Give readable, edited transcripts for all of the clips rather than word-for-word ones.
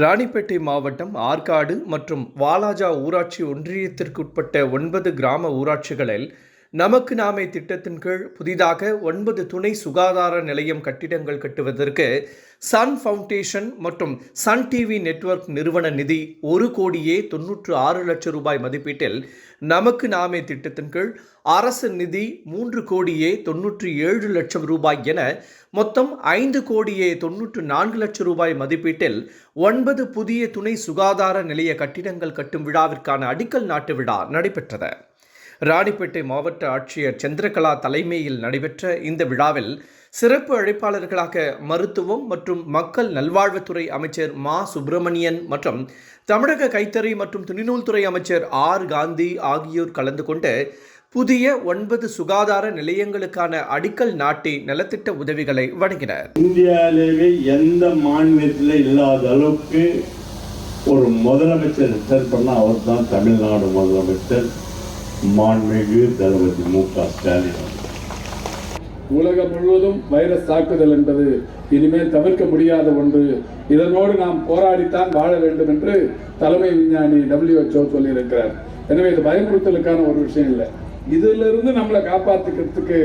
ராணிப்பேட்டை மாவட்டம் ஆற்காடு மற்றும் வாலாஜா ஊராட்சி ஒன்றியத்திற்குட்பட்ட 9 கிராம ஊராட்சிகளில் நமக்கு நாமே திட்டத்தின் கீழ் புதிதாக 9 துணை சுகாதார நிலையம் கட்டிடங்கள் கட்டுவதற்கு சன் ஃபவுண்டேஷன் மற்றும் சன் டிவி நெட்வொர்க் நிறுவன நிதி 1,96,00,000 மதிப்பீட்டில் நமக்கு நாமே திட்டத்தின் கீழ் அரசு நிதி 3,97,00,000 என மொத்தம் 5,94,00,000 மதிப்பீட்டில் 9 புதிய துணை சுகாதார நிலைய கட்டிடங்கள் கட்டும் விழாவிற்கான அடிக்கல் நாட்டு விழா நடைபெற்றது. ராணிப்பேட்டை மாவட்ட ஆட்சியர் சந்திரகலா தலைமையில் நடைபெற்ற இந்த விழாவில் சிறப்பு அழைப்பாளர்களாக மருத்துவம் மற்றும் மக்கள் நல்வாழ்வுத்துறை அமைச்சர் மா. சுப்பிரமணியன் மற்றும் தமிழக கைத்தறி மற்றும் துணிநூல்துறை அமைச்சர் ஆர். காந்தி ஆகியோர் கலந்து கொண்டு புதிய 9 சுகாதார நிலையங்களுக்கான அடிக்கல் நாட்டி நலத்திட்ட உதவிகளை வழங்கினர். இந்தியாவிலேயே எந்த மாநிலத்தில் இல்லாத அளவுக்கு ஒரு முதலமைச்சர் ரிட்டர் பண்ண அவர் தான் தமிழ்நாடு முதலமைச்சர் மாண்புமிகு தளபதி மு. க. ஸ்டாலின். உலகம் முழுவதும் வைரஸ் தாக்குதல் என்பது இனிமேல் தவிர்க்க முடியாத ஒன்று. இதனோடு நாம் போராடித்தான் வாழ வேண்டும் என்று தலைமை விஞ்ஞானி WHO சொல்லியிருக்கிறார். எனவே இது பயமுறுத்தலுக்கான ஒரு விஷயம் இல்லை. இதிலிருந்து நம்மளை காப்பாற்றிக்கிறதுக்கு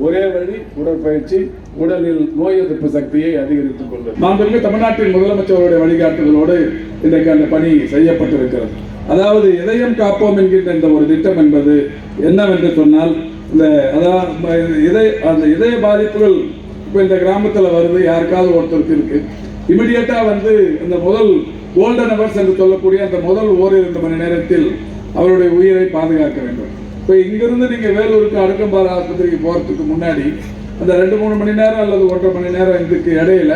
ஒரே வழி உடற்பயிற்சி, உடலில் நோய் எதிர்ப்பு சக்தியை அதிகரித்துக் கொள்வது. மாண்புமிகு தமிழ்நாட்டின் முதலமைச்சருடைய வழிகாட்டுதலோடு இன்றைக்கு அந்த பணி செய்யப்பட்டிருக்கிறது. அதாவது இதயம் காப்போம் என்கின்ற இந்த ஒரு திட்டம் என்பது என்னவென்று சொன்னால், இந்த அந்த இதய பாதிப்புகள் இப்போ இந்த கிராமத்தில் வருது, யாருக்காவது ஒருத்தருக்கு இருக்கு, இமிடியேட்டா இந்த முதல் கோல்டன் ஹவர்ஸ் என்று சொல்லக்கூடிய அந்த முதல் 1-2 மணி நேரத்தில் அவருடைய உயிரை பாதுகாக்க வேண்டும். இப்போ இங்கிருந்து நீங்கள் வேலூருக்கு அடுக்கம்பாறை ஆஸ்பத்திரிக்கு போகிறதுக்கு முன்னாடி அந்த 2-3 மணி நேரம் அல்லது 1.5 மணி நேரம் இதுக்கு இடையில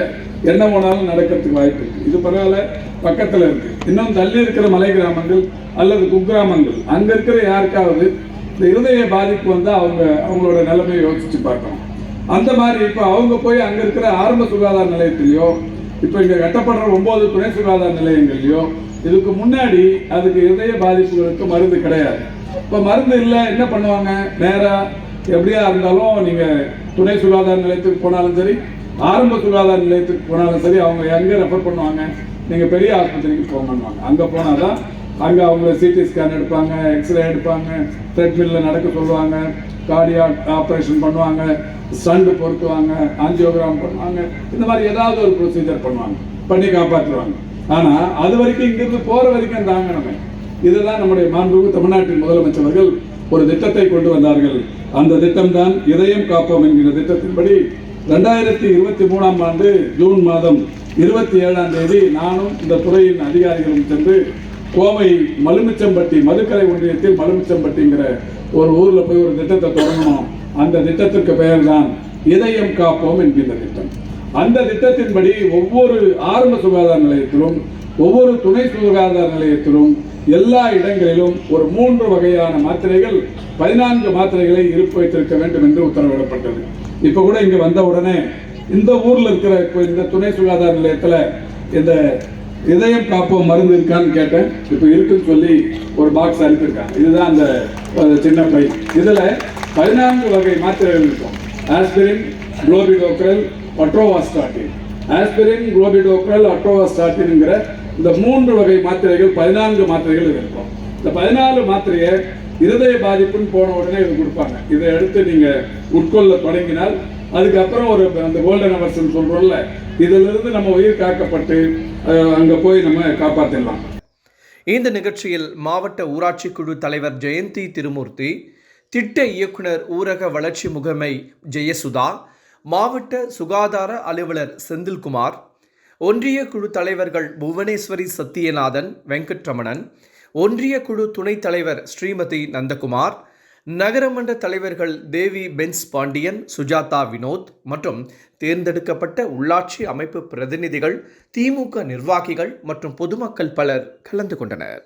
என்ன போனாலும் நடக்கிறதுக்கு வாய்ப்பு இருக்கு. இது பரவாயில்ல, பக்கத்தில் இருக்கு. இன்னும் தள்ளி இருக்கிற மலை கிராமங்கள் அல்லது குக்கிராமங்கள் அங்கே இருக்கிற யாருக்காவது இந்த இருதய பாதிப்பு அவங்களோட நிலைமையை யோசிச்சு பார்க்கணும். அந்த மாதிரி இப்போ அவங்க போய் அங்கே இருக்கிற ஆரம்ப சுகாதார நிலையத்திலையோ இப்போ இங்கே கட்டப்படுற 9 துணை சுகாதார நிலையங்கள்லையோ இதுக்கு முன்னாடி அதுக்கு இருதய பாதிப்புகளுக்கு மருந்து கிடையாது. இப்போ மருந்து இல்லை, என்ன பண்ணுவாங்க? நேராக எப்படியா இருந்தாலும் நீங்கள் துணை சுகாதார நிலையத்துக்கு போனாலும் சரி, ஆரம்ப சுகாதார நிலையத்துக்கு போனாலும் சரி, அவங்க எங்கே ரெஃபர் பண்ணுவாங்க? நீங்கள் பெரிய ஆஸ்பத்திரிக்கு போகணுவாங்க. அங்கே போனால் தான் அங்கே அவங்க சிடி ஸ்கேன் எடுப்பாங்க, எக்ஸ்ரே எடுப்பாங்க, ட்ரெட்மில்ல நடக்க சொல்லுவாங்க, கார்டியாக் ஆப்ரேஷன் பண்ணுவாங்க, ஸ்டண்ட் பொருத்துவாங்க, ஆஞ்சியோகிராம் பண்ணுவாங்க, இந்த மாதிரி ஏதாவது ஒரு ப்ரொசீஜர் பண்ணி காப்பாற்றுவாங்க. ஆனால் அது வரைக்கும் இங்கிருந்து போகிற வரைக்கும் தாங்கணுமே. இதுதான் நம்முடைய மாண்புமிகு தமிழ்நாட்டின் முதலமைச்சர்கள் ஒரு திட்டத்தை கொண்டு வந்தார்கள். அந்த திட்டம் தான் இதயம் காப்போம் என்கிற திட்டத்தின்படி 2023ஆம் ஆண்டு ஜூன் மாதம் 27ஆம் தேதி நானும் இந்த துறையின் அதிகாரிகளும் சென்று கோவை மலுமிச்சம்பட்டி மதுக்கரை ஒன்றியத்தில் மலுமிச்சம்பட்டிங்கிற ஒரு ஊரில் போய் ஒரு திட்டத்தை தொடங்கணும். அந்த திட்டத்திற்கு பெயர் தான் இதயம் காப்போம் என்கின்ற திட்டம். அந்த திட்டத்தின்படி ஒவ்வொரு ஆரம்ப சுகாதார நிலையத்திலும் ஒவ்வொரு துணை சுகாதார நிலையத்திலும் எல்லா இடங்களிலும் ஒரு 3 வகையான மாத்திரைகள் 14 மாத்திரைகளை இருப்பு வைத்திருக்க வேண்டும் என்று உத்தரவிடப்பட்டது. இப்போ கூட இங்கே வந்த உடனே இந்த ஊரில் இருக்கிற இந்த துணை சுகாதார நிலையத்தில் இந்த இதயம் காப்போம் மருந்து இருக்கான்னு கேட்டேன். இப்போ இருக்குன்னு சொல்லி ஒரு பாக்ஸ் அனுப்பியிருக்காங்க. இதுதான் அந்த சின்ன பை. இதில் 14 வகை மாத்திரைகள் இருக்கும். Aspirin, clopidogrel, atorvastatin. Aspirin, clopidogrel, அட்ரோவாஸ்டாட்டின்ங்கிற இந்த 3 வகை மாத்திரைகள் 14 மாத்திரைகள் இருக்கும். இந்த 14 மாத்திரையை இருதய பாதிப்புன்னு போன உடனே இது கொடுப்பாங்க. இதை எடுத்து நீங்கள் உட்கொள்ள தொடங்கினால் அதுக்கப்புறம் அந்த கோல்டன் ஹவர்ஸ் சொல்றோம்ல, இதிலிருந்து நம்ம உயிர் காக்கப்பட்டு அங்கே போய் நம்ம காப்பாற்றிடலாம். இந்த நிகழ்ச்சியில் மாவட்ட ஊராட்சி குழு தலைவர் ஜெயந்தி திருமூர்த்தி, திட்ட இயக்குனர் ஊரக வளர்ச்சி முகமை ஜெயசுதா, மாவட்ட சுகாதார அலுவலர் செந்தில்குமார், ஒன்றிய குழு தலைவர்கள் புவனேஸ்வரி சத்தியநாதன், வெங்கட்ரமணன், ஒன்றிய குழு துணைத் தலைவர் ஸ்ரீமதி நந்தகுமார், நகரமன்ற தலைவர்கள் தேவி பென்ஸ் பாண்டியன், சுஜாதா வினோத் மற்றும் தேர்ந்தெடுக்கப்பட்ட உள்ளாட்சி அமைப்பு பிரதிநிதிகள், திமுக நிர்வாகிகள் மற்றும் பொதுமக்கள் பலர் கலந்து கொண்டனர்.